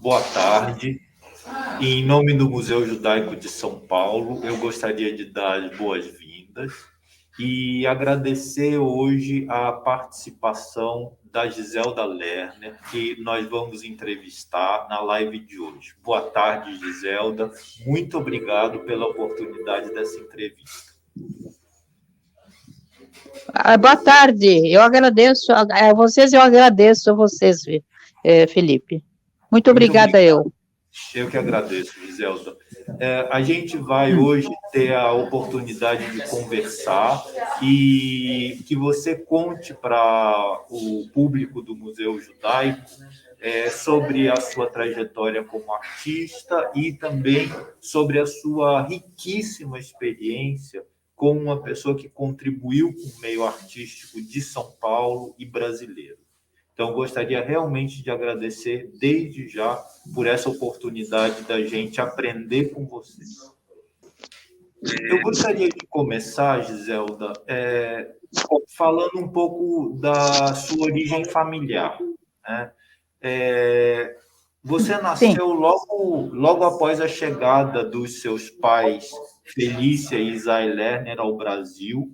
boa tarde. Em nome do Museu Judaico de São Paulo, eu gostaria de dar as boas-vindas e agradecer hoje a participação da Giselda Lerner, que nós vamos entrevistar na live de hoje. Boa tarde, Giselda. Muito obrigado pela oportunidade dessa entrevista. Boa tarde. Eu agradeço a vocês, Felipe. Muito obrigada, eu. Eu que agradeço, Giselda. A gente vai hoje ter a oportunidade de conversar e que você conte para o público do Museu Judaico sobre a sua trajetória como artista e também sobre a sua riquíssima experiência como uma pessoa que contribuiu com o meio artístico de São Paulo e brasileiro. Então, gostaria realmente de agradecer desde já por essa oportunidade da gente aprender com vocês. Eu gostaria de começar, Giselda, falando um pouco da sua origem familiar, né? Você nasceu logo após a chegada dos seus pais, Felícia e Isai Lerner, ao Brasil,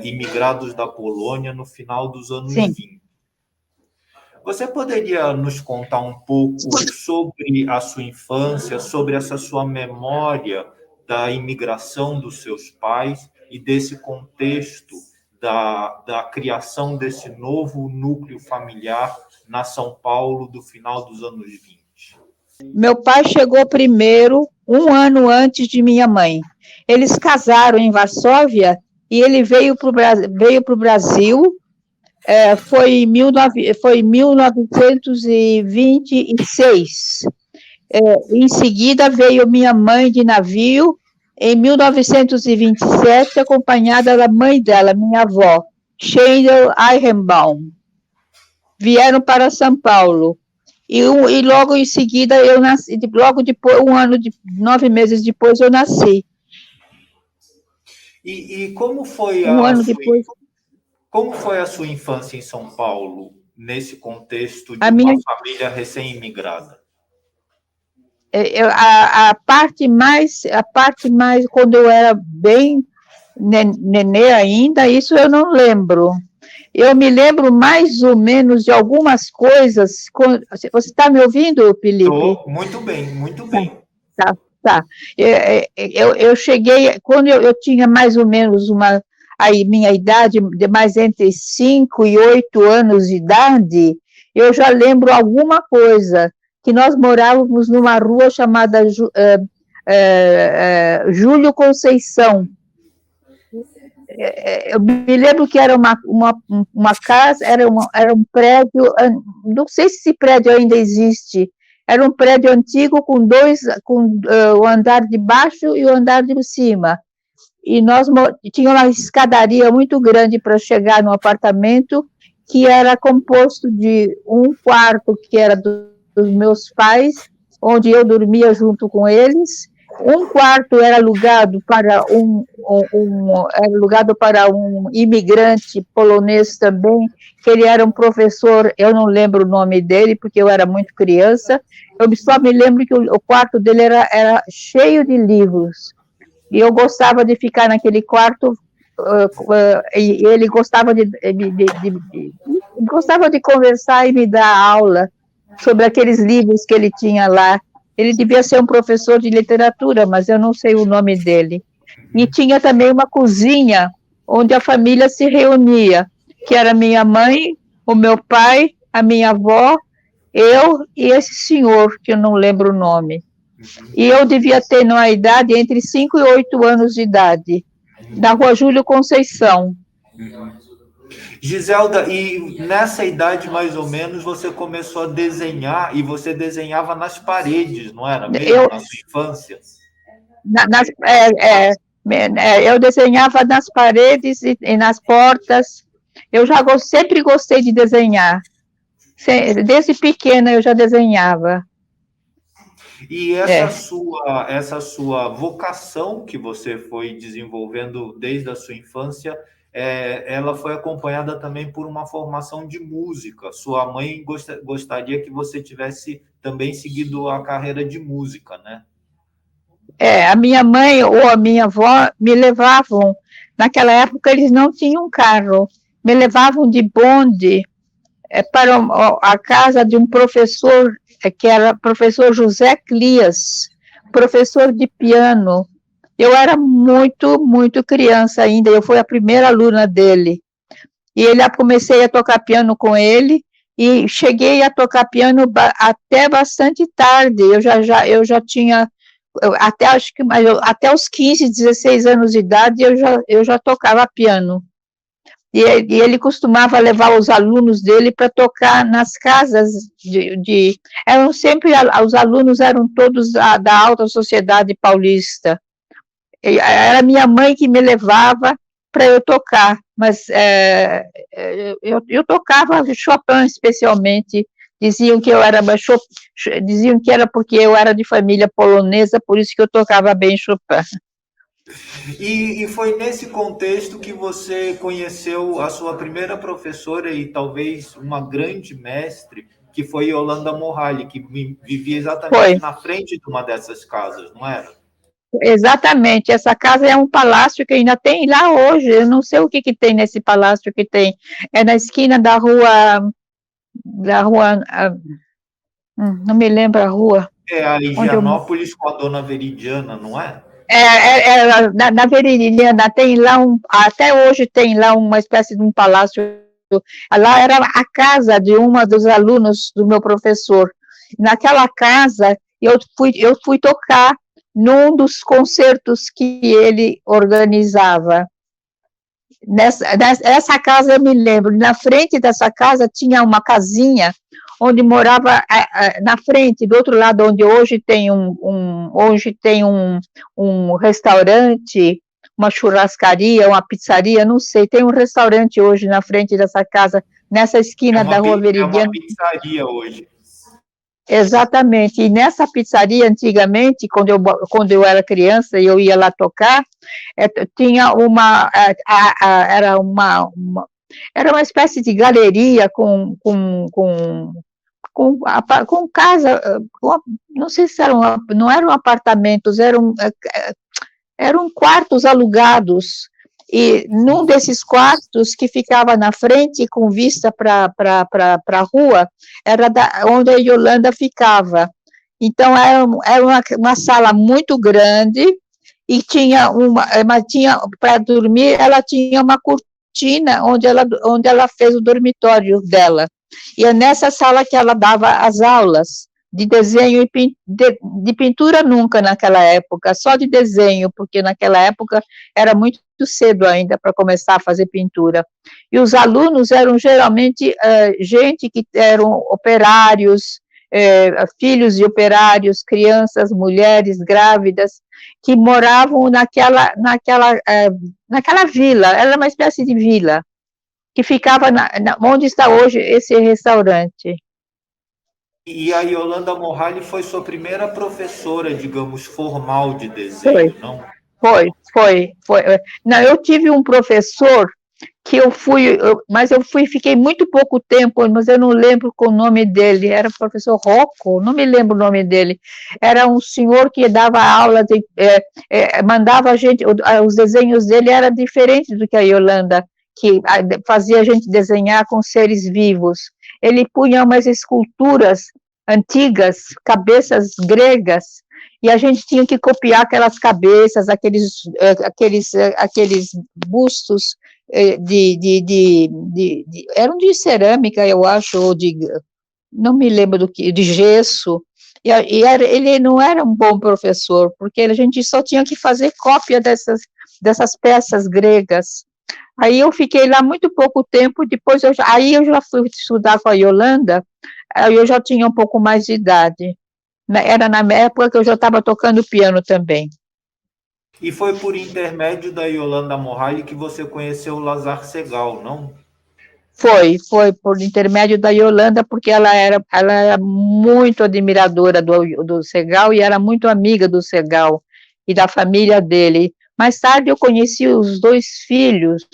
imigrados da Polônia no final dos anos 20. Você poderia nos contar um pouco sobre a sua infância, sobre essa sua memória da imigração dos seus pais e desse contexto da criação desse novo núcleo familiar na São Paulo do final dos anos 20? Meu pai chegou primeiro, um ano antes de minha mãe. Eles casaram em Varsóvia e ele veio para o Brasil. Foi em 1926. Em seguida, veio minha mãe de navio, em 1927, acompanhada da mãe dela, minha avó, Schendel Eichenbaum. Vieram para São Paulo. E logo em seguida, eu nasci, logo depois, 9 meses depois, eu nasci. E como foi Como foi a sua infância em São Paulo, nesse contexto de uma família recém-imigrada? A parte mais, quando eu era bem nenê ainda, isso eu não lembro. Eu me lembro mais ou menos de algumas coisas. Você está me ouvindo, Felipe? Estou muito bem, muito bem. Tá. Eu cheguei, quando eu tinha mais ou menos minha idade, de mais entre 5 e 8 anos de idade, eu já lembro alguma coisa, que nós morávamos numa rua chamada Júlio Conceição. Eu me lembro que era uma casa, era um prédio, não sei se esse prédio ainda existe, era um prédio antigo com o andar de baixo e o andar de cima. E nós tínhamos uma escadaria muito grande para chegar no apartamento, que era composto de um quarto que era dos meus pais, onde eu dormia junto com eles. Um quarto era alugado para um imigrante polonês também, que ele era um professor, eu não lembro o nome dele, porque eu era muito criança, eu só me lembro que o quarto dele era cheio de livros, e eu gostava de ficar naquele quarto, e ele gostava de conversar e me dar aula sobre aqueles livros que ele tinha lá. Ele devia ser um professor de literatura, mas eu não sei o nome dele. E tinha também uma cozinha onde a família se reunia, que era minha mãe, o meu pai, a minha avó, eu e esse senhor, que eu não lembro o nome. E eu devia ter, numa idade, entre 5 e 8 anos de idade, na rua Júlio Conceição. Giselda, e nessa idade, mais ou menos, você começou a desenhar, e você desenhava nas paredes, não era mesmo, na sua infância? Eu desenhava nas paredes e nas portas. Eu sempre gostei de desenhar. Desde pequena eu já desenhava. E essa sua vocação que você foi desenvolvendo desde a sua infância, ela foi acompanhada também por uma formação de música. Sua mãe gostaria que você tivesse também seguido a carreira de música, né? A minha mãe ou a minha avó me levavam, naquela época eles não tinham carro, me levavam de bonde para a casa de um professor, que era professor José Clias, professor de piano. Eu era muito, muito criança ainda, eu fui a primeira aluna dele. E comecei a tocar piano com ele, e cheguei a tocar piano até bastante tarde. Eu já tinha, até acho que até os 15, 16 anos de idade, eu já tocava piano. E ele costumava levar os alunos dele para tocar nas casas eram sempre, os alunos eram todos da alta sociedade paulista. Era minha mãe que me levava para eu tocar, mas eu tocava Chopin especialmente. Diziam que diziam que era porque eu era de família polonesa, por isso que eu tocava bem Chopin. E foi nesse contexto que você conheceu a sua primeira professora e talvez uma grande mestre, que foi Yolanda Morali, que vivia exatamente na frente de uma dessas casas, não era? Exatamente, essa casa é um palácio que ainda tem lá hoje, eu não sei o que tem nesse palácio que tem, é na esquina não me lembro a rua. É a Higienópolis com a Dona Veridiana, não é? Na Veridiana tem lá até hoje tem lá uma espécie de um palácio, lá era a casa de uma dos alunos do meu professor. Naquela casa eu fui tocar num dos concertos que ele organizava. Essa casa eu me lembro, na frente dessa casa tinha uma casinha onde morava, na frente, do outro lado, onde hoje tem um restaurante, uma churrascaria, uma pizzaria, não sei, tem um restaurante hoje na frente dessa casa, nessa esquina da Rua Veridiana. É uma pizzaria hoje. Exatamente, e nessa pizzaria, antigamente, quando eu era criança e eu ia lá tocar, tinha era uma espécie de galeria com casa, não sei se não eram apartamentos, eram quartos alugados, e num desses quartos que ficava na frente, com vista para a rua, era onde a Yolanda ficava. Então, era uma sala muito grande, e para dormir, ela tinha uma cortina onde ela fez o dormitório dela. E é nessa sala que ela dava as aulas de desenho e de pintura nunca naquela época, só de desenho, porque naquela época era muito cedo ainda para começar a fazer pintura. E os alunos eram geralmente gente que eram operários, filhos de operários, crianças, mulheres grávidas, que moravam naquela vila, era uma espécie de vila, que ficava onde está hoje esse restaurante. E a Yolanda Morali foi sua primeira professora, digamos, formal de desenho, não? Foi. Não, eu tive um professor que fiquei muito pouco tempo, mas eu não lembro o nome dele, era o professor Rocco, não me lembro o nome dele, era um senhor que dava aula, mandava a gente, os desenhos dele eram diferentes do que a Yolanda, que fazia a gente desenhar com seres vivos. Ele punha umas esculturas antigas, cabeças gregas, e a gente tinha que copiar aquelas cabeças, aqueles bustos eram de cerâmica, eu acho, ou não me lembro de gesso, ele não era um bom professor, porque a gente só tinha que fazer cópia dessas peças gregas. Aí eu fiquei lá muito pouco tempo, depois eu já fui estudar com a Yolanda, aí eu já tinha um pouco mais de idade. Era na época que eu já estava tocando piano também. E foi por intermédio da Yolanda Morali que você conheceu o Lazar Segal, não? Foi por intermédio da Yolanda, porque ela era muito admiradora do Segal e era muito amiga do Segal e da família dele. Mais tarde eu conheci os dois filhos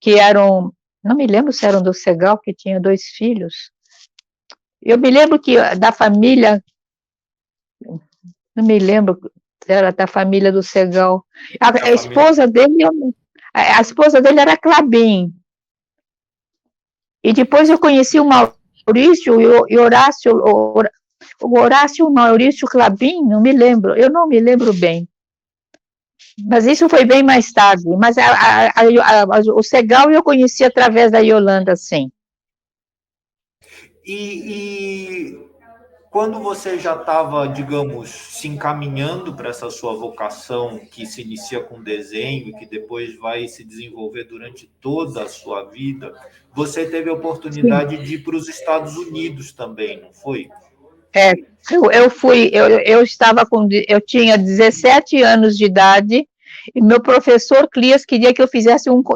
que eram, não me lembro se eram do Segal, que tinha 2 filhos. Eu me lembro que da família, não me lembro, era da família do Segal. A esposa dele, a esposa dele era Clabin. E depois eu conheci o Maurício e Horácio, o Horácio Maurício Clabin, não me lembro, eu não me lembro bem. Mas isso foi bem mais tarde. Mas o Segal eu conheci através da Yolanda, sim. E quando você já estava, digamos, se encaminhando para essa sua vocação, que se inicia com desenho e que depois vai se desenvolver durante toda a sua vida, você teve a oportunidade de ir para os Estados Unidos também, não foi? Eu tinha 17 anos de idade e meu professor Clias queria que eu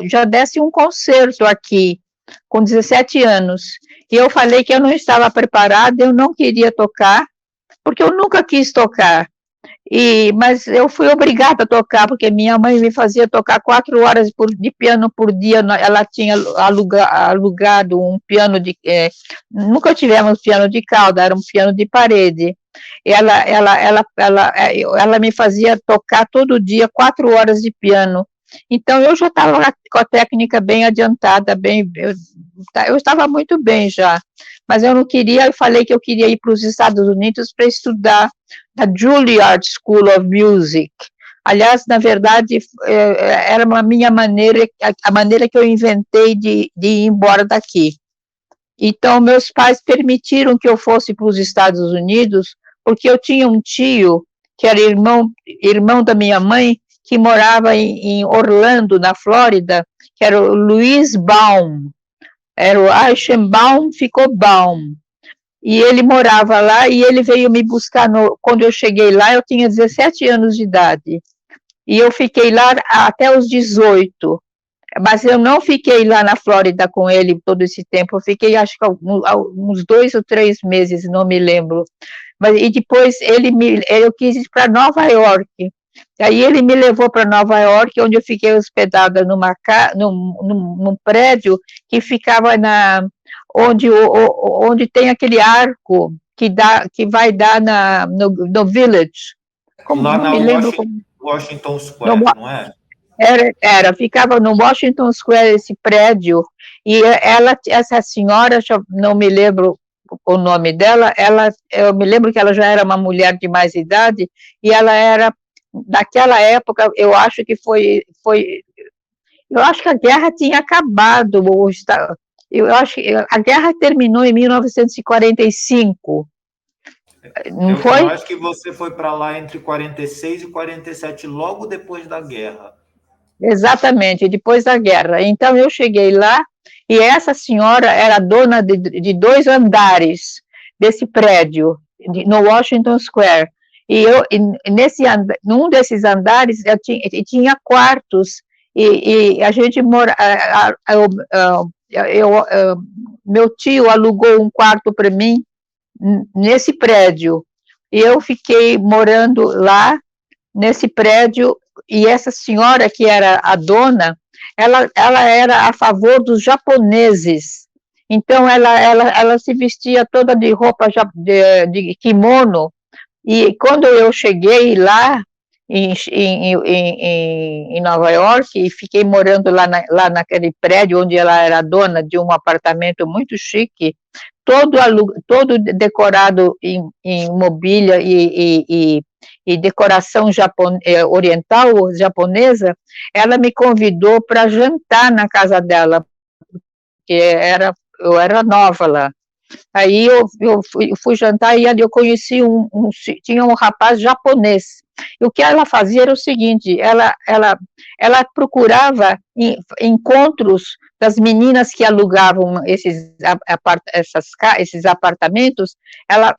já desse um concerto aqui, com 17 anos. E eu falei que eu não estava preparada, eu não queria tocar, porque eu nunca quis tocar. Mas eu fui obrigada a tocar, porque minha mãe me fazia tocar 4 horas de piano por dia. Ela tinha alugado um piano nunca tivemos piano de cauda, era um piano de parede. Ela me fazia tocar todo dia 4 horas de piano. Então, eu já estava com a técnica bem adiantada, eu estava muito bem já, mas eu não queria, eu falei que eu queria ir para os Estados Unidos para estudar na Juilliard School of Music. Aliás, na verdade, era a maneira que eu inventei de ir embora daqui. Então, meus pais permitiram que eu fosse para os Estados Unidos, porque eu tinha um tio, que era irmão da minha mãe, que morava em Orlando, na Flórida, que era o Louis Baum. Era o Eichenbaum, ficou Baum. E ele morava lá, e ele veio me buscar, quando eu cheguei lá, eu tinha 17 anos de idade. E eu fiquei lá até os 18. Mas eu não fiquei lá na Flórida com ele todo esse tempo, eu fiquei acho que uns 2 ou 3 meses, não me lembro. E depois eu quis ir para Nova York. Aí ele me levou para Nova York, onde eu fiquei hospedada num prédio que ficava onde tem aquele arco que vai dar no Village. Lá na Washington Square, não é? Ficava no Washington Square esse prédio, e essa senhora, não me lembro o nome dela, eu me lembro que ela já era uma mulher de mais idade, e ela era, naquela época, eu acho que eu acho que a guerra tinha acabado, eu acho que a guerra terminou em 1945, não foi? Eu acho que você foi para lá entre 46 e 47, logo depois da guerra. Exatamente, depois da guerra. Então, eu cheguei lá, e essa senhora era dona de 2 andares desse prédio, no Washington Square. E num desses andares, tinha quartos, e a gente meu tio alugou um quarto para mim nesse prédio, e eu fiquei morando lá, nesse prédio, e essa senhora que era a dona, ela era a favor dos japoneses, então ela se vestia toda de roupa de kimono, e quando eu cheguei lá em Nova York, e fiquei morando lá naquele prédio onde ela era dona de um apartamento muito chique, todo decorado em mobília e decoração oriental, japonesa, ela me convidou para jantar na casa dela, porque eu era nova lá. Aí eu fui jantar e ali eu conheci tinha um rapaz japonês. E o que ela fazia era o seguinte, ela procurava encontros das meninas que alugavam esses apartamentos, ela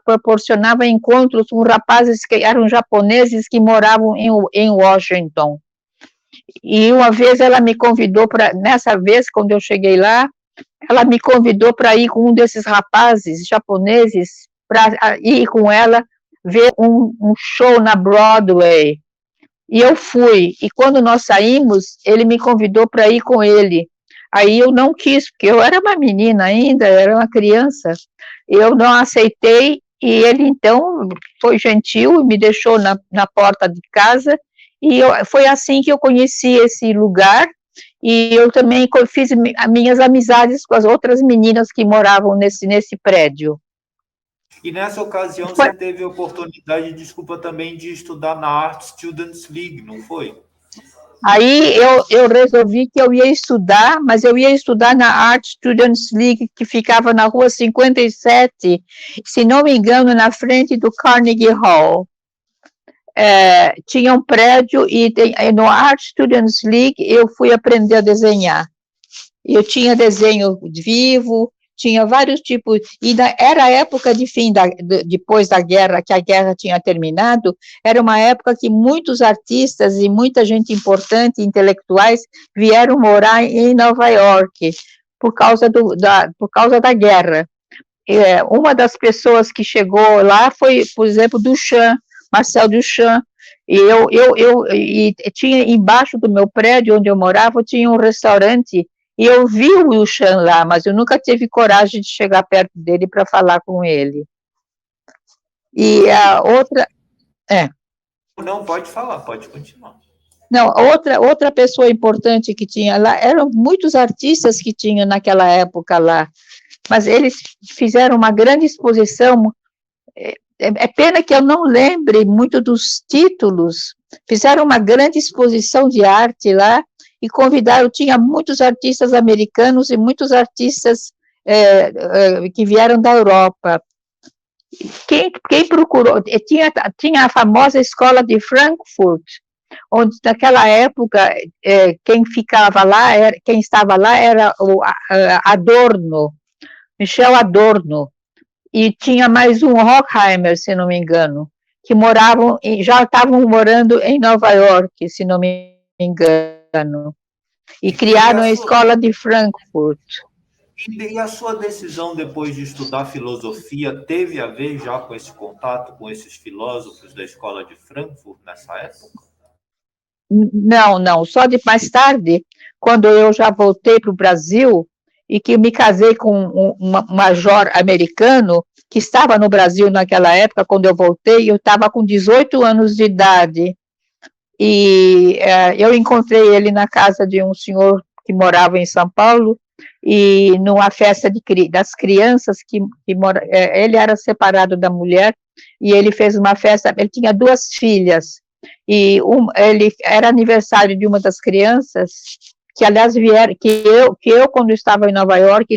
proporcionava encontros com rapazes que eram japoneses que moravam em Washington. E uma vez ela me convidou nessa vez, quando eu cheguei lá, ela me convidou para ir com um desses rapazes japoneses, para ir com ela ver um show na Broadway. E eu fui, e quando nós saímos, ele me convidou para ir com ele. Aí eu não quis, porque eu era uma menina ainda, era uma criança. Eu não aceitei, e ele então foi gentil e me deixou na porta de casa, e foi assim que eu conheci esse lugar, e eu também fiz as minhas amizades com as outras meninas que moravam nesse prédio. E nessa ocasião Foi, você teve a oportunidade, desculpa, também de estudar na Art Students League, não foi? Aí eu resolvi que eu ia estudar, mas eu ia estudar na Art Students League, que ficava na rua 57, se não me engano, na frente do Carnegie Hall. Tinha um prédio e no Art Students League eu fui aprender a desenhar. Eu tinha desenho vivo, tinha vários tipos, e era a época de depois da guerra, que a guerra tinha terminado, era uma época que muitos artistas e muita gente importante, intelectuais, vieram morar em Nova York, por causa da guerra. Uma das pessoas que chegou lá foi, por exemplo, Duchamp, Marcel Duchamp, e tinha embaixo do meu prédio, onde eu morava, tinha um restaurante, e eu vi o Duchamp lá, mas eu nunca tive coragem de chegar perto dele para falar com ele. E a outra... Não, pode falar, pode continuar. Não, outra pessoa importante que tinha lá, eram muitos artistas que tinham naquela época lá, mas eles fizeram uma grande exposição. É pena que eu não lembre muito dos títulos. Fizeram uma grande exposição de arte lá e convidaram, tinha muitos artistas americanos e muitos artistas que vieram da Europa. Quem procurou, tinha a famosa escola de Frankfurt, onde naquela época quem estava lá era o Adorno, Michel Adorno, e tinha mais um Horkheimer, se não me engano, que já estavam morando em Nova York, se não me engano, e criaram a escola de Frankfurt. E a sua decisão depois de estudar filosofia teve a ver já com esse contato com esses filósofos da escola de Frankfurt nessa época? Não, só de mais tarde, quando eu já voltei para o Brasil e que me casei com um major americano que estava no Brasil naquela época, quando eu voltei, eu estava com 18 anos de idade, e eu encontrei ele na casa de um senhor que morava em São Paulo, e numa festa das crianças, ele era separado da mulher, e ele fez uma festa, ele tinha 2 filhas, e ele era aniversário de uma das crianças, que aliás que eu quando estava em Nova York,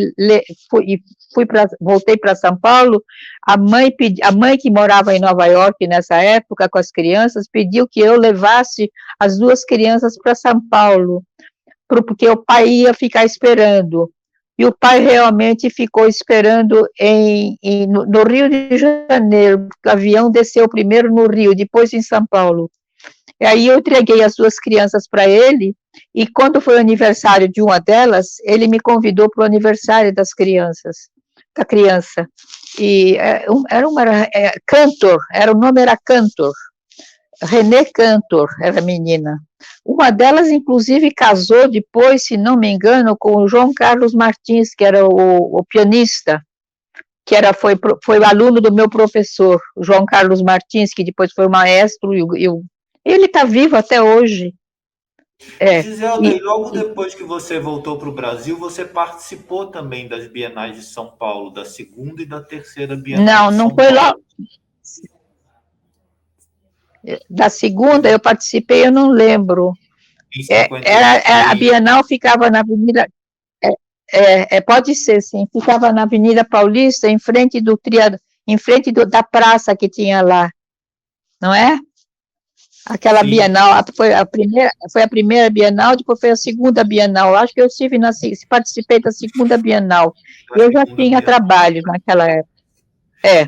voltei para São Paulo, a mãe que morava em Nova York nessa época com as crianças, pediu que eu levasse as 2 crianças para São Paulo, porque o pai ia ficar esperando. E o pai realmente ficou esperando no Rio de Janeiro, porque o avião desceu primeiro no Rio, depois em São Paulo. E aí eu entreguei as 2 crianças para ele, e quando foi o aniversário de uma delas, ele me convidou para o aniversário da criança. E Cantor, o nome era Cantor, René Cantor era a menina. Uma delas, inclusive, casou depois, se não me engano, com o João Carlos Martins, que era o pianista, que foi o aluno do meu professor, o João Carlos Martins, que depois foi o maestro, ele está vivo até hoje. Giselda, e logo depois que você voltou para o Brasil, você participou também das Bienais de São Paulo, da 2ª e da 3ª Bienal de São Paulo. Não foi logo. Da 2ª eu participei, eu não lembro. A Bienal ficava na Avenida... pode ser, sim. Ficava na Avenida Paulista, em frente da praça que tinha lá. Não é? Aquela Sim. Bienal, foi a primeira Bienal, depois foi a 2ª Bienal. Acho que eu participei da 2ª Bienal. Eu já tinha trabalho naquela época.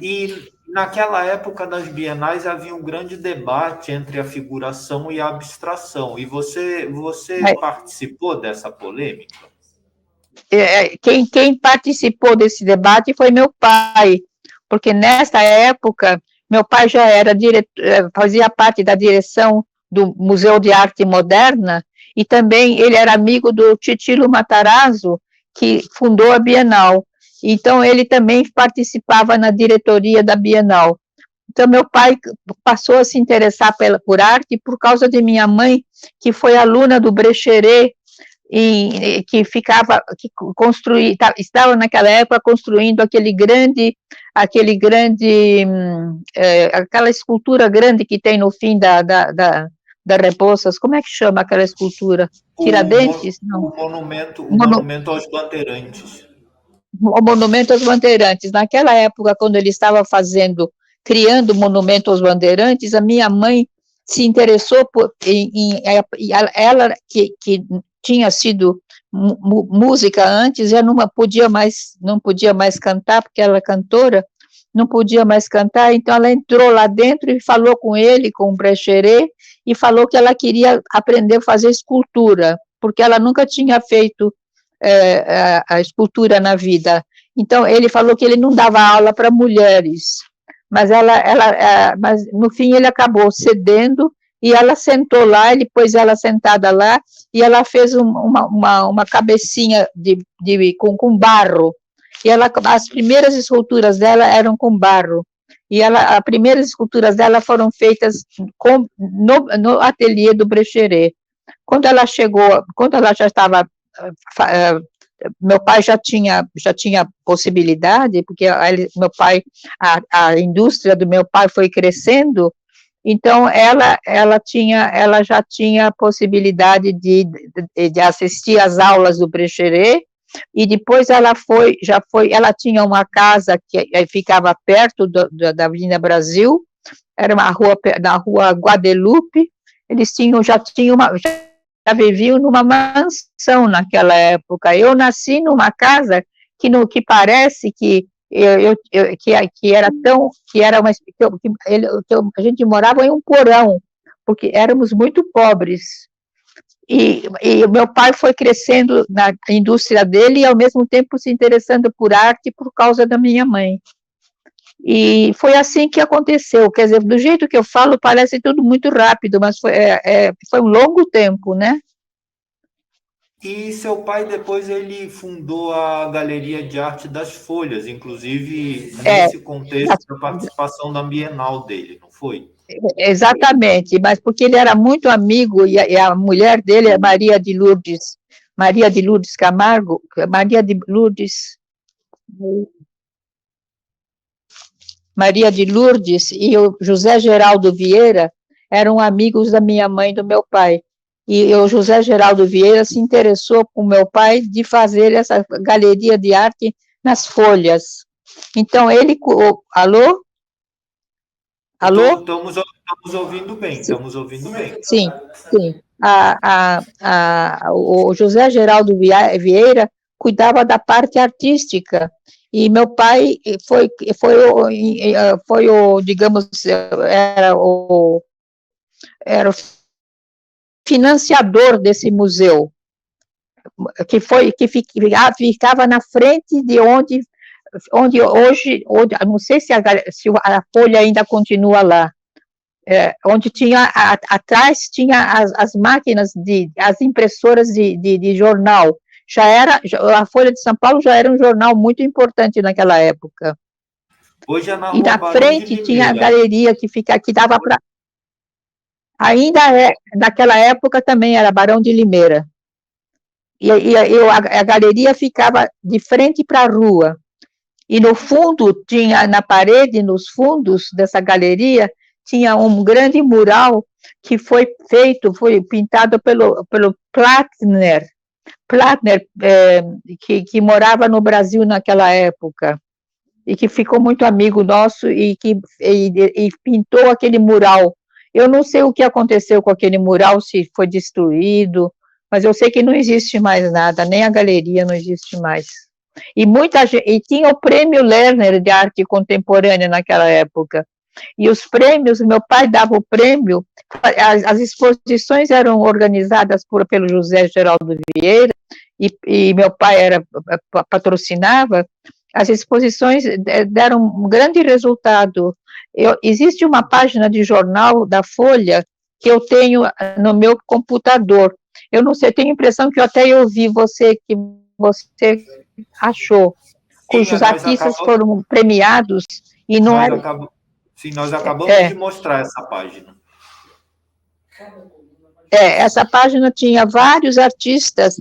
E naquela época das bienais havia um grande debate entre a figuração e a abstração. E você participou dessa polêmica? Quem participou desse debate foi meu pai, porque nessa época meu pai já era fazia parte da direção do Museu de Arte Moderna, e também ele era amigo do Titilo Matarazzo, que fundou a Bienal. Então, ele também participava na diretoria da Bienal. Então, meu pai passou a se interessar por arte por causa de minha mãe, que foi aluna do Brecheret, que estava naquela época construindo aquela escultura grande que tem no fim da Rebouças. Como é que chama aquela escultura? Tiradentes? Não. O monumento aos Bandeirantes. O Monumento aos Bandeirantes. Naquela época, quando ele estava criando o Monumento aos Bandeirantes, a minha mãe se interessou ela que tinha sido música antes, já não podia mais cantar, porque ela é cantora, não podia mais cantar, então ela entrou lá dentro e falou com ele, com o Brecheret, e falou que ela queria aprender a fazer escultura, porque ela nunca tinha feito a escultura na vida. Então, ele falou que ele não dava aula para mulheres, mas mas no fim ele acabou cedendo, e ela sentou lá, ele pôs ela sentada lá, e ela fez uma cabecinha com barro, e as primeiras esculturas dela eram com barro, e as primeiras esculturas dela foram feitas no ateliê do Brecheret. Quando ela já estava, meu pai já tinha possibilidade, porque a indústria do meu pai foi crescendo, então ela já tinha a possibilidade de assistir às aulas do Brecheret, e depois ela tinha uma casa que ficava perto da Avenida Brasil, era na rua Guadalupe. Eles já viviam numa mansão naquela época. Eu nasci numa casa que parece que a gente morava em um porão, porque éramos muito pobres. E o meu pai foi crescendo na indústria dele e, ao mesmo tempo, se interessando por arte por causa da minha mãe. E foi assim que aconteceu. Quer dizer, do jeito que eu falo, parece tudo muito rápido, mas foi um longo tempo, né? E seu pai, depois, ele fundou a Galeria de Arte das Folhas, inclusive nesse contexto da participação da Bienal dele, não foi? Exatamente, mas porque ele era muito amigo, e a mulher dele é Maria de Lourdes Camargo, Maria de Lourdes e o José Geraldo Vieira eram amigos da minha mãe e do meu pai. E o José Geraldo Vieira se interessou com meu pai de fazer essa galeria de arte nas folhas. Então, ele... Alô? Alô? Estamos ouvindo bem, estamos ouvindo bem. Sim, sim. O José Geraldo Vieira cuidava da parte artística, e meu pai foi o, digamos, era o financiador desse museu, que ficava na frente de onde hoje, não sei se a Folha ainda continua lá, onde tinha, atrás tinha as máquinas, as impressoras de jornal. A Folha de São Paulo já era um jornal muito importante naquela época. Hoje é na Rua Barão de Limeira. E na frente tinha a galeria que dava para... Ainda naquela época também era Barão de Limeira. E a galeria ficava de frente para a rua. E no fundo, na parede, nos fundos dessa galeria, tinha um grande mural que foi pintado pelo Platner, que morava no Brasil naquela época, e que ficou muito amigo nosso, e pintou aquele mural. Eu não sei o que aconteceu com aquele mural, se foi destruído, mas eu sei que não existe mais nada, nem a galeria não existe mais. E tinha o Prêmio Lerner de Arte Contemporânea naquela época. E os prêmios, meu pai dava o prêmio, as exposições eram organizadas pelo José Geraldo Vieira, e meu pai patrocinava. As exposições deram um grande resultado. Existe uma página de jornal da Folha que eu tenho no meu computador. Eu não sei, eu tenho a impressão que eu até ouvi você, que você achou, Sim, cujos nós artistas acabamos, foram premiados, e não nós era... acabamos, sim, nós acabamos de É, mostrar essa página. essa página tinha vários artistas,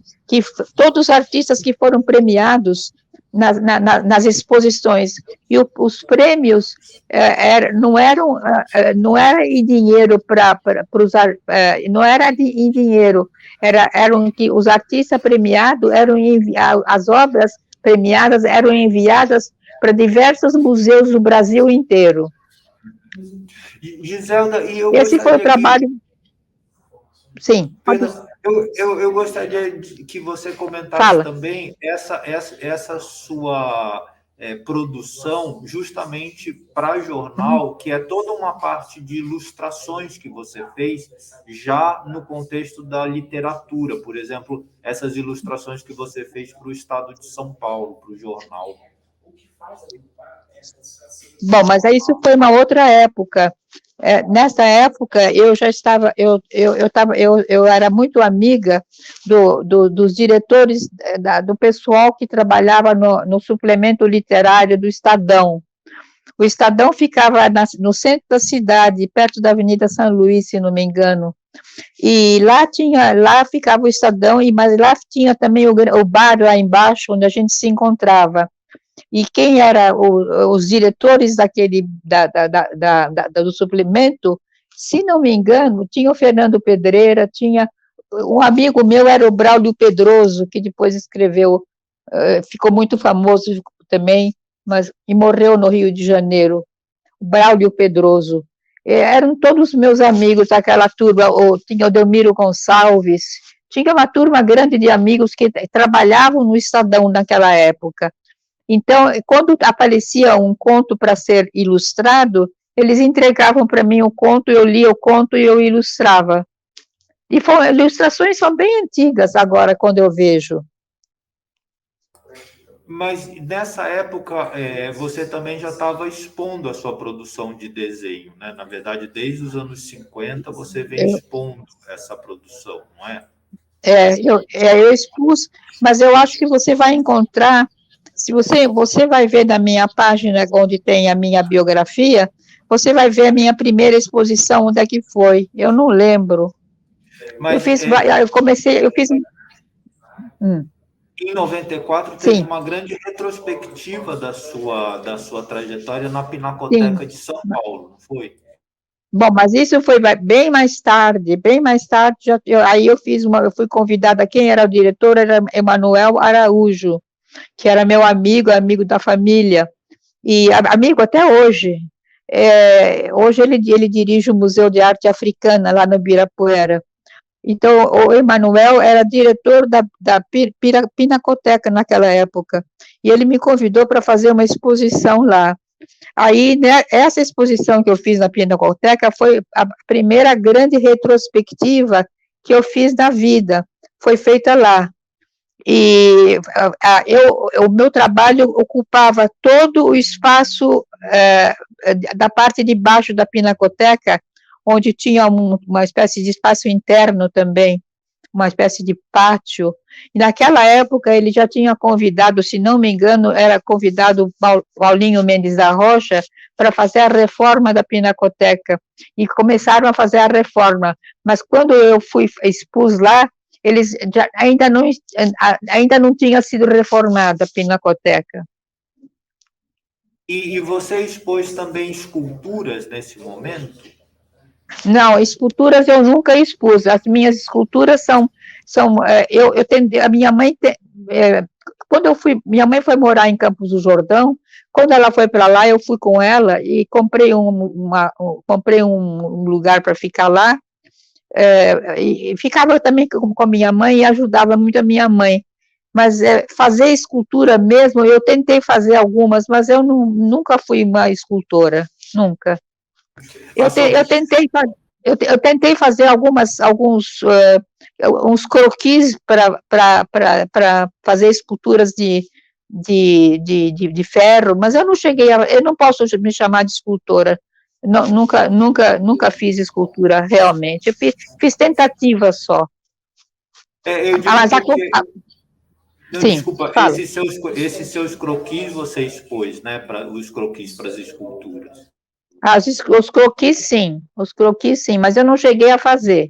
todos os artistas que foram premiados nas exposições, e os prêmios não era em dinheiro para os, não era em dinheiro, eram que os artistas premiados as obras premiadas eram enviadas para diversos museus do Brasil inteiro. Giselda, e eu Esse foi o gostaria trabalho. Sim, perdão, eu gostaria que você comentasse fala. também essa sua produção justamente para jornal, que é toda uma parte de ilustrações que você fez já no contexto da literatura, por exemplo, essas ilustrações que você fez para o Estado de São Paulo, para o jornal. Bom, mas isso foi uma outra época. Nessa época, eu já estava, eu era muito amiga dos diretores, do pessoal que trabalhava no suplemento literário do Estadão. O Estadão ficava no centro da cidade, perto da Avenida São Luís, se não me engano. E lá ficava o Estadão, mas lá tinha também o bar lá embaixo, onde a gente se encontrava. E quem eram os diretores do suplemento, se não me engano, tinha o Fernando Pedreira, tinha um amigo meu, era o Braulio Pedroso, que depois escreveu, ficou muito famoso também, e morreu no Rio de Janeiro, o Braulio Pedroso. Eram todos meus amigos daquela turma, tinha o Delmiro Gonçalves, tinha uma turma grande de amigos que trabalhavam no Estadão naquela época. Então, quando aparecia um conto para ser ilustrado, eles entregavam para mim o conto, eu lia o conto e eu ilustrava. E ilustrações são bem antigas agora, quando eu vejo. Mas nessa época, você também já estava expondo a sua produção de desenho, né? Na verdade, desde os anos 50, você vem expondo essa produção, não é? Eu expus, mas eu acho que você vai encontrar, se você vai ver na minha página, onde tem a minha biografia, você vai ver a minha primeira exposição, onde é que foi, eu não lembro. Mas, eu fiz... Em 94, teve Sim. uma grande retrospectiva da sua trajetória na Pinacoteca de São Paulo, não foi? Bom, mas isso foi bem mais tarde, aí eu fui convidada, quem era o diretor era Emanuel Araújo, que era meu amigo da família, e amigo até hoje. Hoje ele dirige o Museu de Arte Africana, lá no Ibirapuera. Então, o Emanuel era diretor da Pinacoteca naquela época, e ele me convidou para fazer uma exposição lá. Aí, né, essa exposição que eu fiz na Pinacoteca foi a primeira grande retrospectiva que eu fiz na vida, foi feita lá. E o meu trabalho ocupava todo o espaço da parte de baixo da Pinacoteca, onde tinha uma espécie de espaço interno também, uma espécie de pátio, e naquela época ele já tinha convidado, se não me engano, era convidado Paulinho Mendes da Rocha para fazer a reforma da Pinacoteca, e começaram a fazer a reforma, mas quando eu expus lá, eles ainda não tinha sido reformada a Pinacoteca. E você expôs também esculturas nesse momento? Não, esculturas eu nunca expus. As minhas esculturas são a minha mãe, quando minha mãe foi morar em Campos do Jordão, quando ela foi para lá, eu fui com ela e comprei um lugar para ficar lá, e ficava também com a minha mãe e ajudava muito a minha mãe. Mas fazer escultura mesmo, eu tentei fazer algumas, mas eu nunca fui uma escultora, nunca. Eu tentei fazer uns croquis para fazer esculturas de ferro, mas eu não posso me chamar de escultora. Nunca fiz escultura, realmente. Eu fiz tentativa só. Eu digo Mas porque... Não, sim, desculpa, fala. esses seus croquis você expôs, né? Os croquis para as esculturas. Os croquis, sim, mas eu não cheguei a fazer.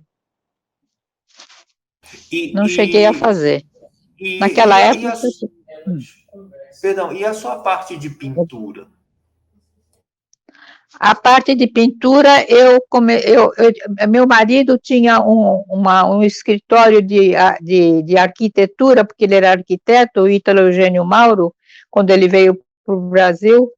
Não cheguei a fazer. Naquela época... Perdão, e a sua parte de pintura? A parte de pintura, meu marido tinha um escritório de arquitetura, porque ele era arquiteto, o Ítalo Eugênio Mauro, quando ele veio para o Brasil,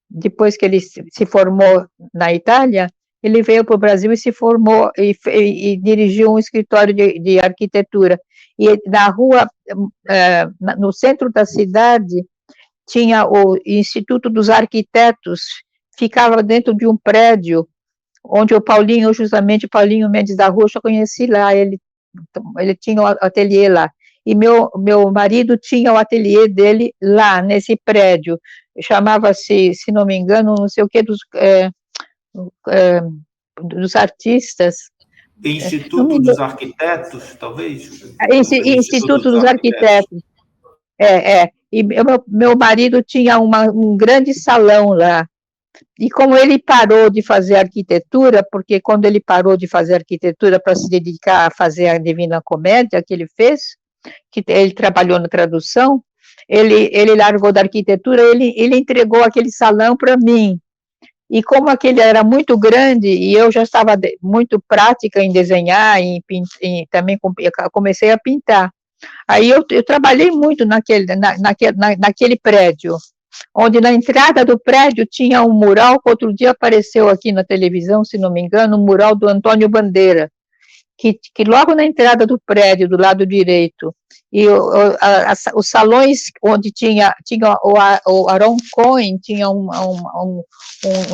depois que ele se formou na Itália, ele veio para o Brasil e se formou e dirigiu um escritório de arquitetura. E na rua, no centro da cidade, tinha o Instituto dos Arquitetos, ficava dentro de um prédio, onde justamente Paulinho Mendes da Rocha, eu conheci lá, ele tinha um ateliê lá, e meu marido tinha o ateliê dele lá, nesse prédio, chamava-se, se não me engano, não sei o que, dos artistas. Instituto dos Arquitetos, talvez? Instituto dos Arquitetos. E meu marido tinha um grande salão lá. E como ele parou de fazer arquitetura, porque quando ele parou de fazer arquitetura para se dedicar a fazer a Divina Comédia, que ele fez, que ele trabalhou na tradução, ele largou da arquitetura, ele entregou aquele salão para mim. E como aquele era muito grande, e eu já estava muito prática em desenhar, e também comecei a pintar. Aí eu trabalhei muito naquele prédio, onde na entrada do prédio tinha um mural, que outro dia apareceu aqui na televisão, se não me engano, um mural do Antônio Bandeira, que logo na entrada do prédio, do lado direito, e os salões onde tinha o Aaron Cohen, tinha um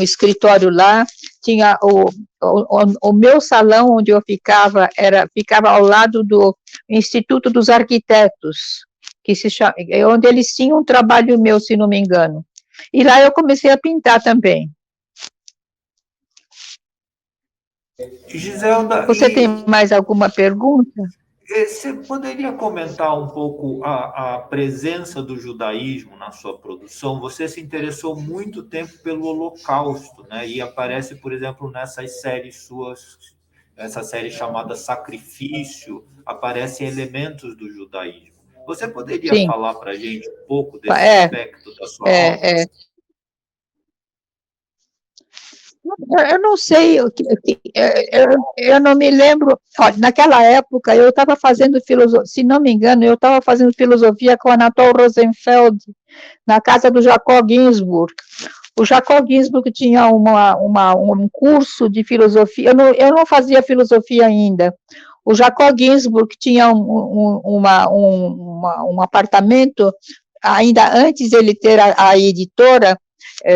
escritório lá, tinha o meu salão onde eu ficava ao lado do Instituto dos Arquitetos, onde eles tinham um trabalho meu, se não me engano. E lá eu comecei a pintar também. Giselda, você tem mais alguma pergunta? Você poderia comentar um pouco a presença do judaísmo na sua produção? Você se interessou muito tempo pelo Holocausto, né? E aparece, por exemplo, nessas séries suas, essa série chamada Sacrifício, aparecem elementos do judaísmo. Você poderia falar para a gente um pouco desse aspecto da sua obra? Eu não sei, eu não me lembro. Olha, naquela época eu estava fazendo filosofia, se não me engano, eu estava fazendo filosofia com Anatol Rosenfeld, na casa do Jacob Ginsburg. O Jacob Ginsburg tinha um curso de filosofia, eu não fazia filosofia ainda. O Jacob Ginsburg tinha um apartamento, ainda antes de ele ter a editora,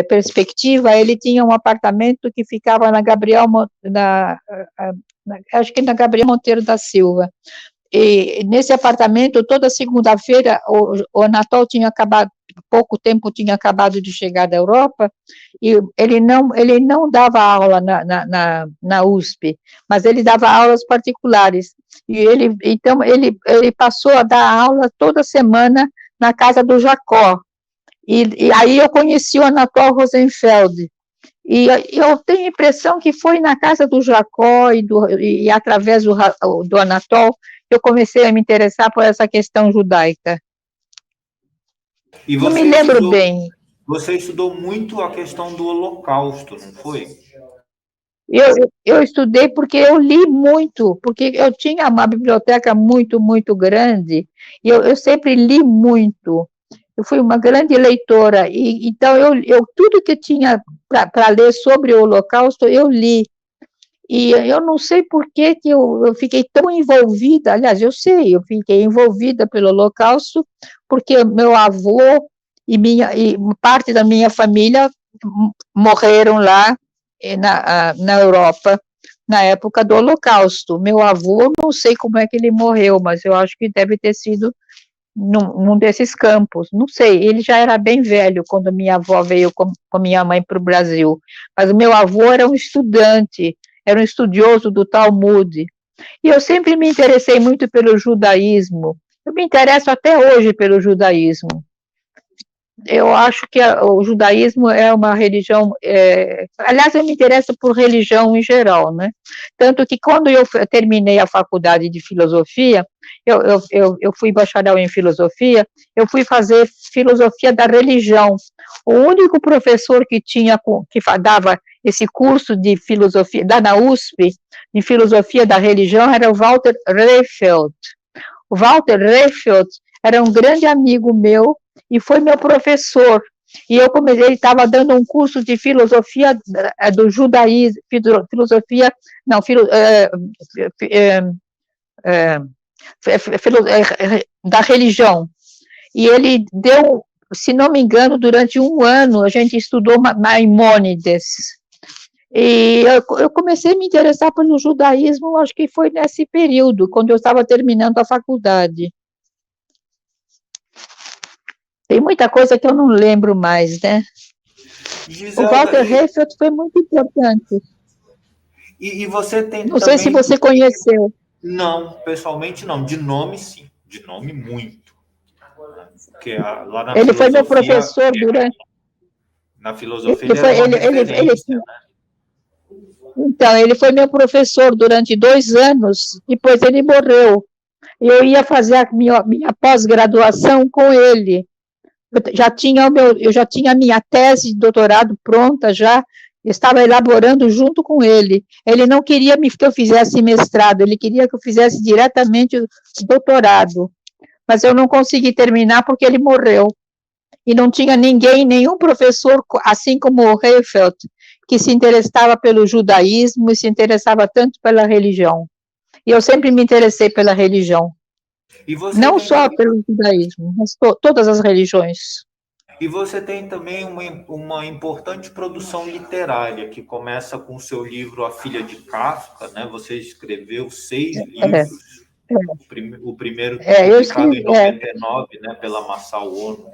Perspectiva, ele tinha um apartamento que ficava acho que na Gabriel Monteiro da Silva. E nesse apartamento, toda segunda-feira, o Anatol tinha acabado, pouco tempo tinha acabado de chegar da Europa, e ele não dava aula na USP, mas ele dava aulas particulares. E então ele passou a dar aula toda semana na casa do Jacó. E aí eu conheci o Anatol Rosenfeld, e eu tenho a impressão que foi na casa do Jacó e através do Anatol eu comecei a me interessar por essa questão judaica. Não me lembro bem. Você estudou muito a questão do Holocausto, não foi? Eu estudei porque eu li muito, porque eu tinha uma biblioteca muito, muito grande, e eu sempre li muito. Eu fui uma grande leitora, e então tudo que tinha para ler sobre o Holocausto, eu li. E eu não sei por que eu fiquei tão envolvida, aliás, eu fiquei envolvida pelo Holocausto, porque meu avô e parte da minha família morreram lá na Europa, na época do Holocausto. Meu avô, não sei como é que ele morreu, mas eu acho que deve ter sido num desses campos, não sei, ele já era bem velho quando minha avó veio com minha mãe para o Brasil, mas o meu avô era um estudante, era um estudioso do Talmud, e eu sempre me interessei muito pelo judaísmo, eu me interesso até hoje pelo judaísmo. Eu acho que o judaísmo é uma religião, aliás, eu me interesso por religião em geral, né? Tanto que quando eu terminei a faculdade de filosofia, eu fui bacharel em filosofia, eu fui fazer filosofia da religião. O único professor que dava esse curso de filosofia, na USP, de filosofia da religião, era o Walter Reichelt. O Walter Reichelt era um grande amigo meu, e foi meu professor, e ele estava dando um curso de filosofia do judaísmo, da religião, e ele deu, se não me engano, durante um ano, a gente estudou Maimônides, e eu comecei a me interessar pelo judaísmo, acho que foi nesse período, quando eu estava terminando a faculdade. Tem muita coisa que eu não lembro mais, né? Giselda, o Walter Reichelt foi muito importante. E você tem não também... sei se você conheceu. Não, pessoalmente não. De nome, sim. De nome, muito. Porque lá na Ele filosofia... foi meu professor durante... Na filosofia ele era uma referência, né? Então, ele foi meu professor durante 2 anos, depois ele morreu. Eu ia fazer a minha pós-graduação com ele. Eu já tinha a minha tese de doutorado pronta, já estava elaborando junto com ele. Ele não queria que eu fizesse mestrado, ele queria que eu fizesse diretamente o doutorado. Mas eu não consegui terminar porque ele morreu. E não tinha nenhum professor, assim como o Reichelt, que se interessava pelo judaísmo e se interessava tanto pela religião. E eu sempre me interessei pela religião. Não só pelo judaísmo, mas todas as religiões. E você tem também uma importante produção literária, que começa com o seu livro A Filha de Kafka, né? Você escreveu 6 livros. O primeiro publicado em 99, né? Pela Masao Ono.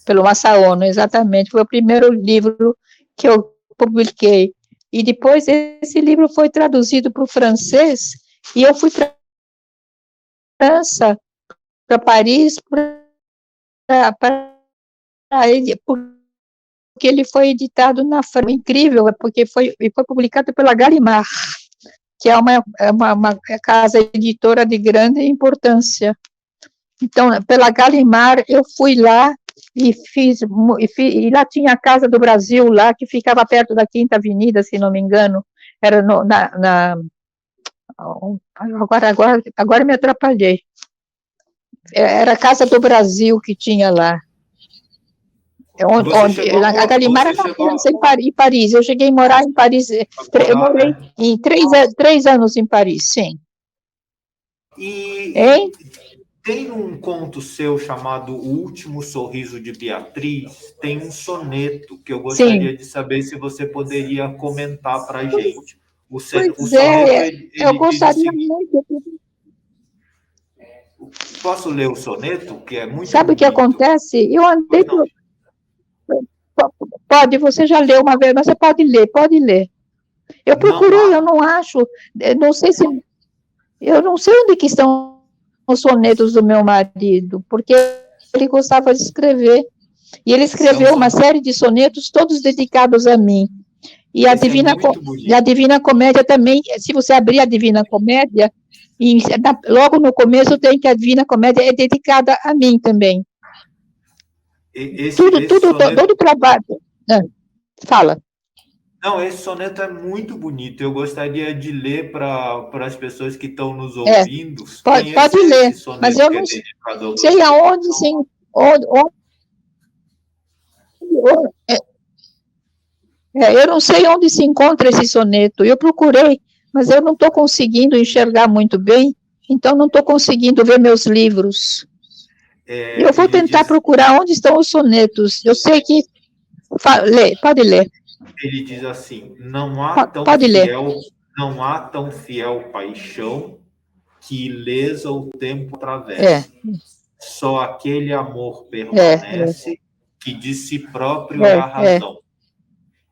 Pelo Masao Ono, exatamente. Foi o primeiro livro que eu publiquei. E depois esse livro foi traduzido para o francês, e eu fui para França, para Paris, porque ele foi editado na França, incrível, porque foi publicado pela Gallimard, que é uma casa editora de grande importância. Então, pela Gallimard, eu fui lá e e lá tinha a Casa do Brasil, lá, que ficava perto da Quinta Avenida, se não me engano, era agora me atrapalhei. Era a Casa do Brasil que tinha lá. A Gallimard era na França, em Paris. Eu cheguei a morar em Paris. Eu morei em 3 anos em Paris, sim. Hein? Tem um conto seu chamado O Último Sorriso de Beatriz, tem um soneto que eu gostaria de saber se você poderia comentar para a gente. O soneto, eu gostaria muito. Posso ler o soneto, que é muito Sabe bonito. O que acontece? Eu andei... Pode, você já leu uma vez, mas você pode ler. Eu procurei, eu não acho, não sei se... Eu não sei onde que estão os sonetos do meu marido, porque ele gostava de escrever, e ele escreveu uma série de sonetos, todos dedicados a mim. E a Divina Comédia também, se você abrir a Divina Comédia, logo no começo tem que a Divina Comédia é dedicada a mim também. Todo o trabalho. Fala. Não, esse soneto é muito bonito. Eu gostaria de ler para as pessoas que estão nos ouvindo. Pode ler, mas eu não sei aonde, sim. Eu não sei onde se encontra esse soneto. Eu procurei, mas eu não estou conseguindo enxergar muito bem, então não estou conseguindo ver meus livros. Eu vou tentar procurar onde estão os sonetos. Eu sei que... Pode ler. Ele diz assim: não há tão fiel paixão que ilesa o tempo atravessa. Só aquele amor permanece, que de si próprio é a razão.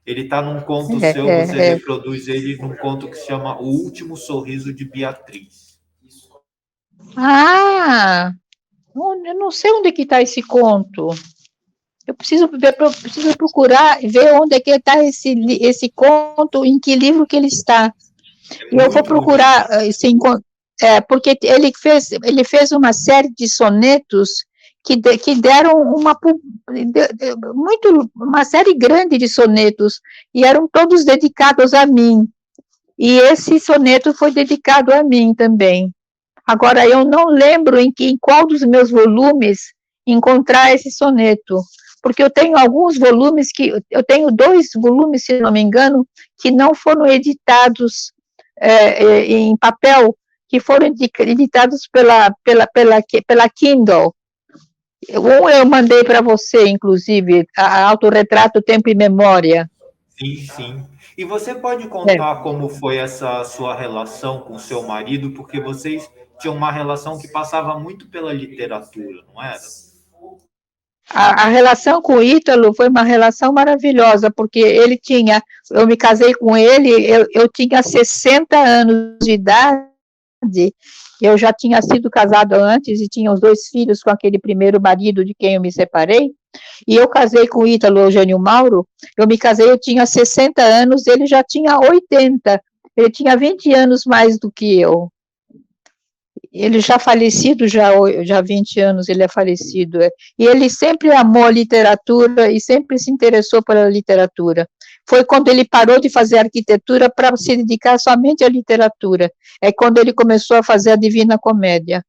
Ele está num conto seu, você reproduz ele num conto que se chama O Último Sorriso de Beatriz. Ah, eu não sei onde que está esse conto. Eu preciso procurar, ver onde é que está esse conto, em que livro que ele está. E eu vou procurar, porque ele fez uma série de sonetos que deram uma série grande de sonetos, e eram todos dedicados a mim. E esse soneto foi dedicado a mim também. Agora, eu não lembro em qual dos meus volumes encontrar esse soneto, porque eu tenho alguns volumes eu tenho 2 volumes, se não me engano, que não foram editados em papel, que foram editados pela Kindle. Um eu mandei para você, inclusive, Autorretrato, Tempo e Memória. Sim. E você pode contar como foi essa sua relação com seu marido, porque vocês tinham uma relação que passava muito pela literatura, não era? A relação com o Ítalo foi uma relação maravilhosa, porque eu me casei com ele, eu tinha 60 anos de idade, eu já tinha sido casado antes e tinha os 2 filhos com aquele primeiro marido de quem eu me separei, e eu casei com o Ítalo Eugênio Mauro, eu tinha 60 anos, ele já tinha 80, ele tinha 20 anos mais do que eu. Ele já falecido, já há 20 anos ele é falecido, e ele sempre amou a literatura e sempre se interessou pela literatura. Foi quando ele parou de fazer arquitetura para se dedicar somente à literatura, é quando ele começou a fazer a Divina Comédia,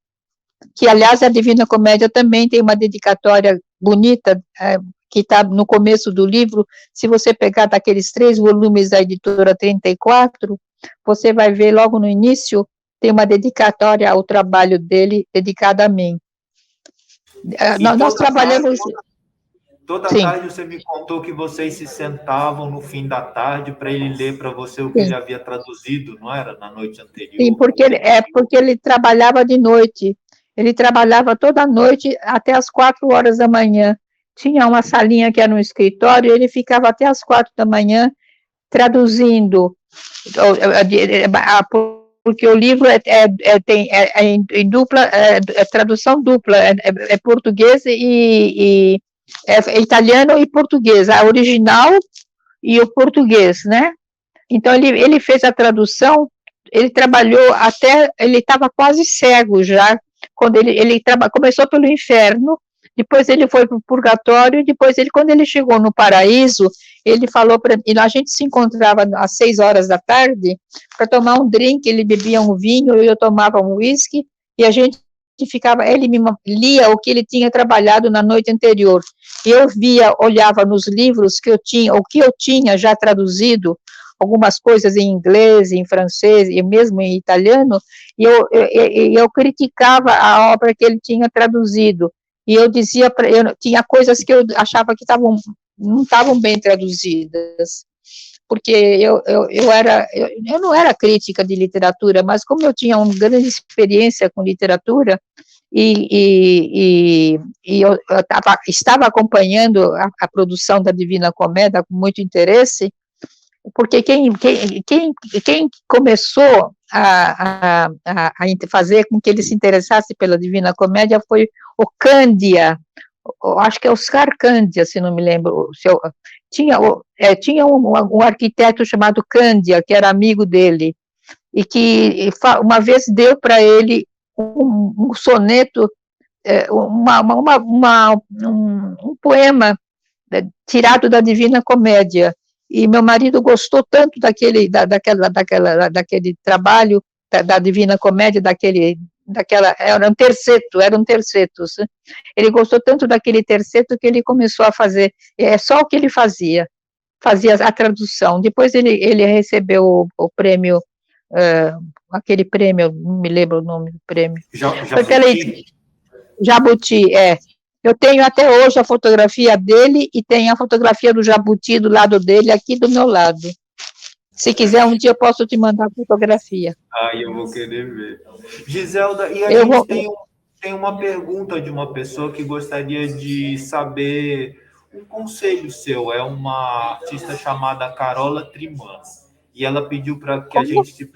que, aliás, a Divina Comédia também tem uma dedicatória bonita, que está no começo do livro. Se você pegar daqueles 3 volumes da editora 34, você vai ver logo no início, tem uma dedicatória ao trabalho dele, dedicada a mim. Nós trabalhamos... Toda tarde você me contou que vocês se sentavam no fim da tarde para ele ler para você o que ele havia traduzido, não era? Na noite anterior. Sim, porque ele trabalhava de noite. Ele trabalhava toda noite até as 4 horas da manhã. Tinha uma salinha que era um escritório, e ele ficava até as 4 da manhã traduzindo, porque o livro tem em dupla, tradução dupla, é português e é italiano e português, a original e o português, né? Então, ele fez a tradução, ele trabalhou até, ele estava quase cego já, quando ele começou pelo inferno, depois ele foi para o purgatório, depois quando ele chegou no paraíso, ele falou para mim, a gente se encontrava às 6 horas da tarde, para tomar um drink, ele bebia um vinho, eu tomava um whisky, e a gente ficava, ele me lia o que ele tinha trabalhado na noite anterior, eu olhava nos livros que eu tinha já traduzido, algumas coisas em inglês, em francês, e mesmo em italiano, e eu criticava a obra que ele tinha traduzido, e eu dizia, tinha coisas que eu achava que não estavam bem traduzidas, porque eu não era crítica de literatura, mas como eu tinha uma grande experiência com literatura, e eu estava acompanhando a produção da Divina Comédia com muito interesse, porque quem começou a fazer com que ele se interessasse pela Divina Comédia foi o Cândia, acho que é Oscar Cândia, se não me lembro, tinha um arquiteto chamado Cândia, que era amigo dele, e que uma vez deu para ele um soneto, um poema tirado da Divina Comédia, e meu marido gostou tanto daquele trabalho da Divina Comédia, eram tercetos, ele gostou tanto daquele terceto que ele começou a fazer, só o que ele fazia a tradução, depois ele recebeu o prêmio, aquele prêmio, não me lembro o nome do prêmio, Jabuti, eu tenho até hoje a fotografia dele e tem a fotografia do Jabuti do lado dele, aqui do meu lado. Se quiser, um dia eu posso te mandar a fotografia. Aí eu vou querer ver. Giselda, e a Eu gente vou, tem uma pergunta de uma pessoa que gostaria de saber um conselho seu. É uma artista chamada Carola Trimano. E ela pediu para que a como? gente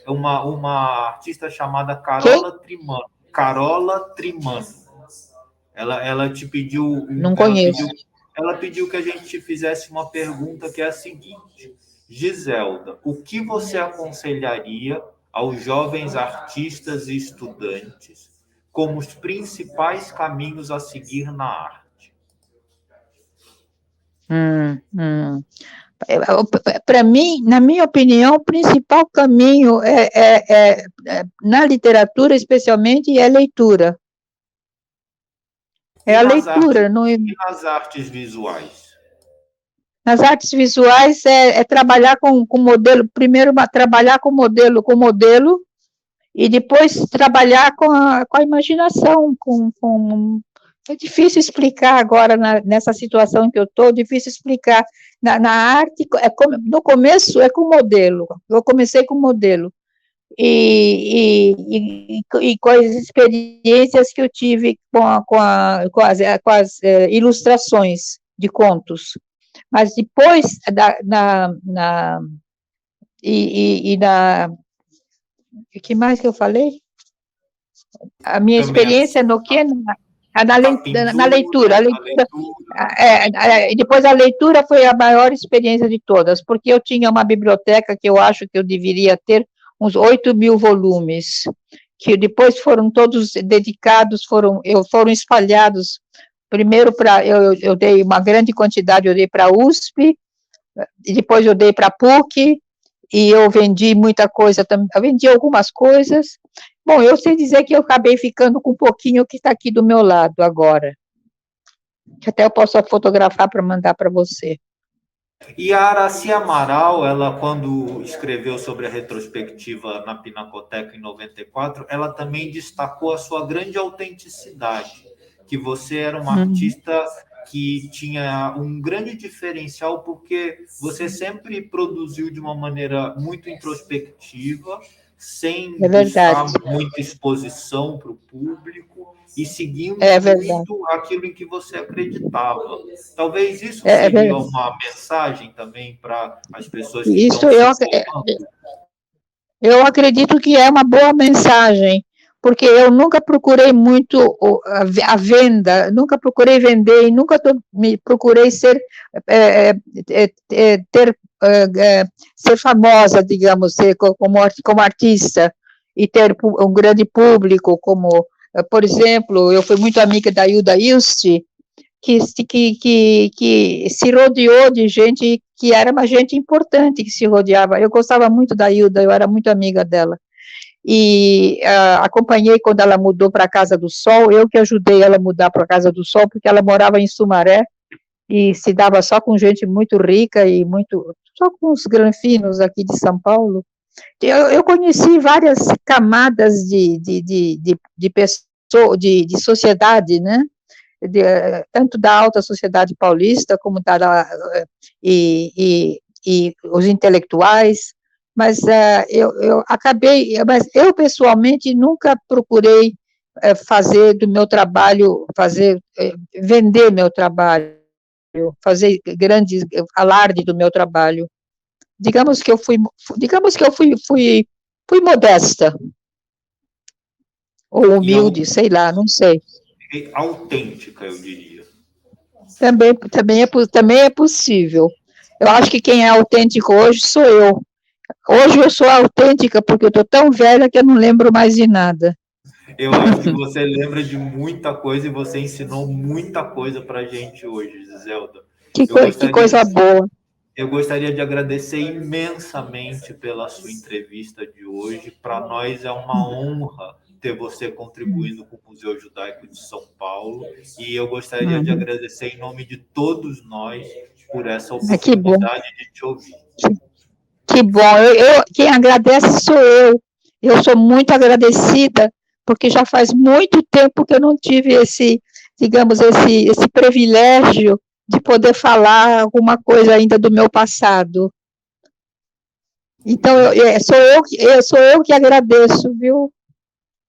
uma artista chamada Quem? Carola Trimano. Carola Trimano. Ela te pediu Não conheço. ela pediu que a gente te fizesse uma pergunta que é a seguinte: Giselda, o que você aconselharia aos jovens artistas e estudantes como os principais caminhos a seguir na arte? Para mim, na minha opinião, o principal caminho na literatura, especialmente, é a leitura. É E a leitura. nas artes visuais? Nas artes visuais é trabalhar com modelo, primeiro trabalhar com modelo, e depois trabalhar com a imaginação, é difícil explicar agora, nessa situação em que eu estou, difícil explicar. Na arte, no começo é com modelo, eu comecei com modelo, e com as experiências que eu tive com as ilustrações de contos. Mas depois, o que mais que eu falei? A minha Também experiência no quê? Na leitura. a leitura. E depois a leitura foi a maior experiência de todas, porque eu tinha uma biblioteca que eu acho que eu deveria ter uns 8.000 volumes, que depois foram todos dedicados, foram espalhados. Primeiro, eu dei uma grande quantidade, eu dei para a USP, e depois eu dei para a PUC, e eu vendi muita coisa também, eu vendi algumas coisas. Bom, eu sei dizer que eu acabei ficando com um pouquinho que está aqui do meu lado agora, que até eu posso fotografar para mandar para você. E a Araci Amaral, ela quando escreveu sobre a retrospectiva na Pinacoteca em 94, ela também destacou a sua grande autenticidade, que você era uma artista que tinha um grande diferencial porque você sempre produziu de uma maneira muito introspectiva, sem buscar muita exposição para o público e seguindo muito aquilo em que você acreditava. Talvez isso seria uma mensagem também para as pessoas que estão se formando. Eu acredito que é uma boa mensagem, porque eu nunca procurei muito a venda, nunca procurei vender, e nunca me procurei ser famosa, digamos, ser como artista, e ter um grande público, como, por exemplo, eu fui muito amiga da Hilda Ilst, que se rodeou de gente que era uma gente importante que se rodeava. Eu gostava muito da Hilda, eu era muito amiga dela. E acompanhei quando ela mudou para a Casa do Sol, eu que ajudei ela a mudar para a Casa do Sol, porque ela morava em Sumaré, e se dava só com gente muito rica, só com os granfinos aqui de São Paulo. Eu conheci várias camadas de pessoas, de sociedade, né? Tanto da alta sociedade paulista, como e os intelectuais, mas mas eu pessoalmente nunca procurei fazer do meu trabalho, vender meu trabalho, fazer grandes alarde do meu trabalho. Digamos que eu fui modesta, ou humilde, sei lá, não sei. Autêntica, eu diria. Também é possível. Eu acho que quem é autêntico hoje sou eu. Hoje eu sou autêntica porque eu estou tão velha que eu não lembro mais de nada. Eu acho que você lembra de muita coisa e você ensinou muita coisa para a gente hoje, Zelda. Que coisa boa. Eu gostaria de agradecer imensamente pela sua entrevista de hoje. Para nós é uma honra ter você contribuindo com o Museu Judaico de São Paulo, e eu gostaria de agradecer em nome de todos nós por essa oportunidade de te ouvir. Que bom, quem agradece sou eu. Eu sou muito agradecida, porque já faz muito tempo que eu não tive esse privilégio de poder falar alguma coisa ainda do meu passado. Então, sou eu que agradeço, viu,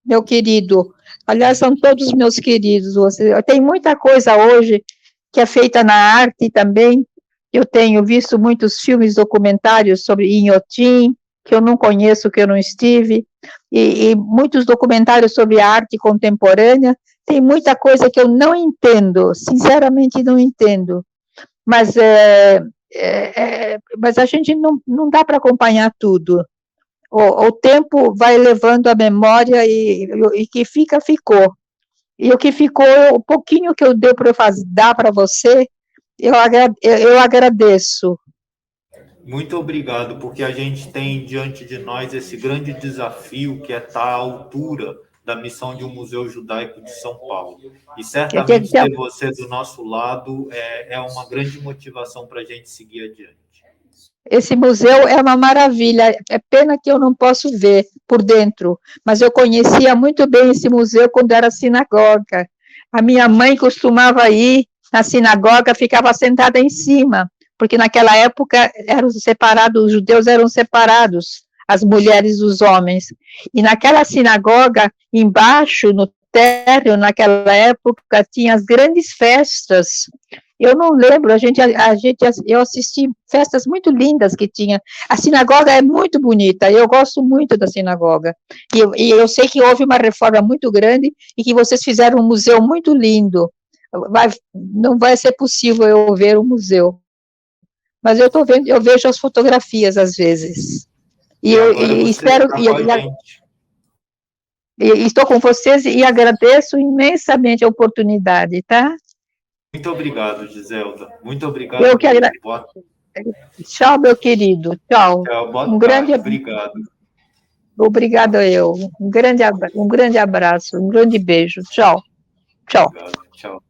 meu querido? Aliás, são todos meus queridos. Tem muita coisa hoje que é feita na arte também. Eu tenho visto muitos filmes documentários sobre Inhotim, que eu não conheço, que eu não estive, e muitos documentários sobre a arte contemporânea. Tem muita coisa que eu não entendo, sinceramente não entendo, mas, mas a gente não dá para acompanhar tudo. O tempo vai levando a memória e que fica, ficou. E o que ficou, o pouquinho que eu dei para dar para você, eu agradeço. Muito obrigado, porque a gente tem diante de nós esse grande desafio que é estar à altura da missão de um museu judaico de São Paulo. E certamente ter você do nosso lado é uma grande motivação para a gente seguir adiante. Esse museu é uma maravilha, é pena que eu não posso ver por dentro, mas eu conhecia muito bem esse museu quando era sinagoga. A minha mãe costumava ir na sinagoga, ficava sentada em cima, porque naquela época eram separados, os judeus eram separados, as mulheres dos homens. E naquela sinagoga, embaixo, no térreo, naquela época, tinha as grandes festas. Eu não lembro, eu assisti festas muito lindas que tinha. A sinagoga é muito bonita, eu gosto muito da sinagoga. E eu sei que houve uma reforma muito grande e que vocês fizeram um museu muito lindo. Não vai ser possível eu ver o museu. Mas eu tô vendo, eu vejo as fotografias às vezes. E espero. Estou com vocês e agradeço imensamente a oportunidade, tá? Muito obrigado, Giselda. Muito obrigado. Eu que agradeço. Tchau, meu querido. Tchau. Tchau, boa tarde. Obrigado. Obrigado eu. Um grande abraço, um grande beijo. Tchau. Tchau. Obrigado. Tchau.